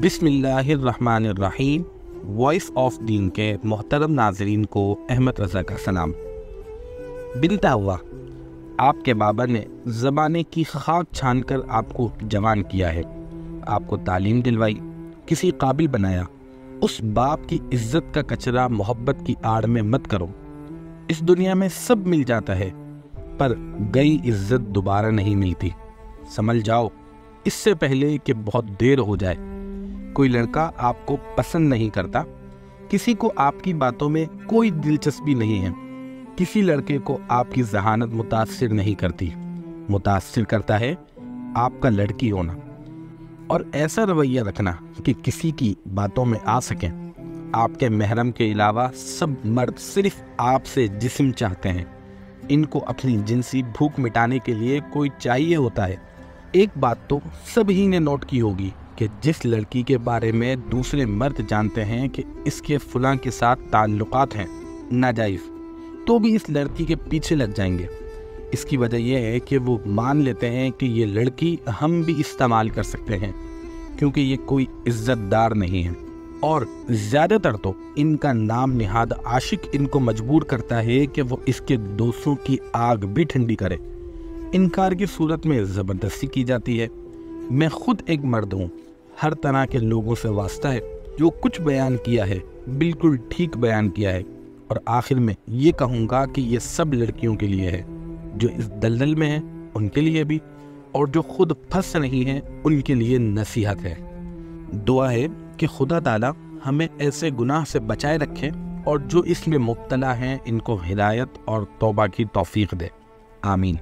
بسم اللہ الرحمن الرحیم۔ وائس آف دین کے محترم ناظرین کو احمد رضا کا سلام۔ بنتا ہوا آپ کے بابا نے زمانے کی خاک چھان کر آپ کو جوان کیا ہے، آپ کو تعلیم دلوائی، کسی قابل بنایا۔ اس باپ کی عزت کا کچرا محبت کی آڑ میں مت کرو۔ اس دنیا میں سب مل جاتا ہے، پر گئی عزت دوبارہ نہیں ملتی۔ سمجھ جاؤ اس سے پہلے کہ بہت دیر ہو جائے۔ کوئی لڑکا آپ کو پسند نہیں کرتا، کسی کو آپ کی باتوں میں کوئی دلچسپی نہیں ہے، کسی لڑکے کو آپ کی ذہانت متاثر نہیں کرتی، متاثر کرتا ہے آپ کا لڑکی ہونا، اور ایسا رویہ رکھنا کہ کسی کی باتوں میں آ سکیں۔ آپ کے محرم کے علاوہ سب مرد صرف آپ سے جسم چاہتے ہیں، ان کو اپنی جنسی بھوک مٹانے کے لیے کوئی چاہیے ہوتا ہے۔ ایک بات تو سب ہی نے نوٹ کی ہوگی کہ جس لڑکی کے بارے میں دوسرے مرد جانتے ہیں کہ اس کے فلاں کے ساتھ تعلقات ہیں ناجائز، تو بھی اس لڑکی کے پیچھے لگ جائیں گے۔ اس کی وجہ یہ ہے کہ وہ مان لیتے ہیں کہ یہ لڑکی ہم بھی استعمال کر سکتے ہیں، کیونکہ یہ کوئی عزت دار نہیں ہے۔ اور زیادہ تر تو ان کا نام نہاد عاشق ان کو مجبور کرتا ہے کہ وہ اس کے دوستوں کی آگ بھی ٹھنڈی کرے۔ انکار کی صورت میں زبردستی کی جاتی ہے۔ میں خود ایک مرد ہوں، ہر طرح کے لوگوں سے واسطہ ہے۔ جو کچھ بیان کیا ہے بالکل ٹھیک بیان کیا ہے، اور آخر میں یہ کہوں گا کہ یہ سب لڑکیوں کے لیے ہے، جو اس دلدل میں ہیں ان کے لیے بھی، اور جو خود پھنس رہی ہیں ان کے لیے نصیحت ہے۔ دعا ہے کہ خدا تعالی ہمیں ایسے گناہ سے بچائے رکھے، اور جو اس میں مبتلا ہیں ان کو ہدایت اور توبہ کی توفیق دے۔ آمین۔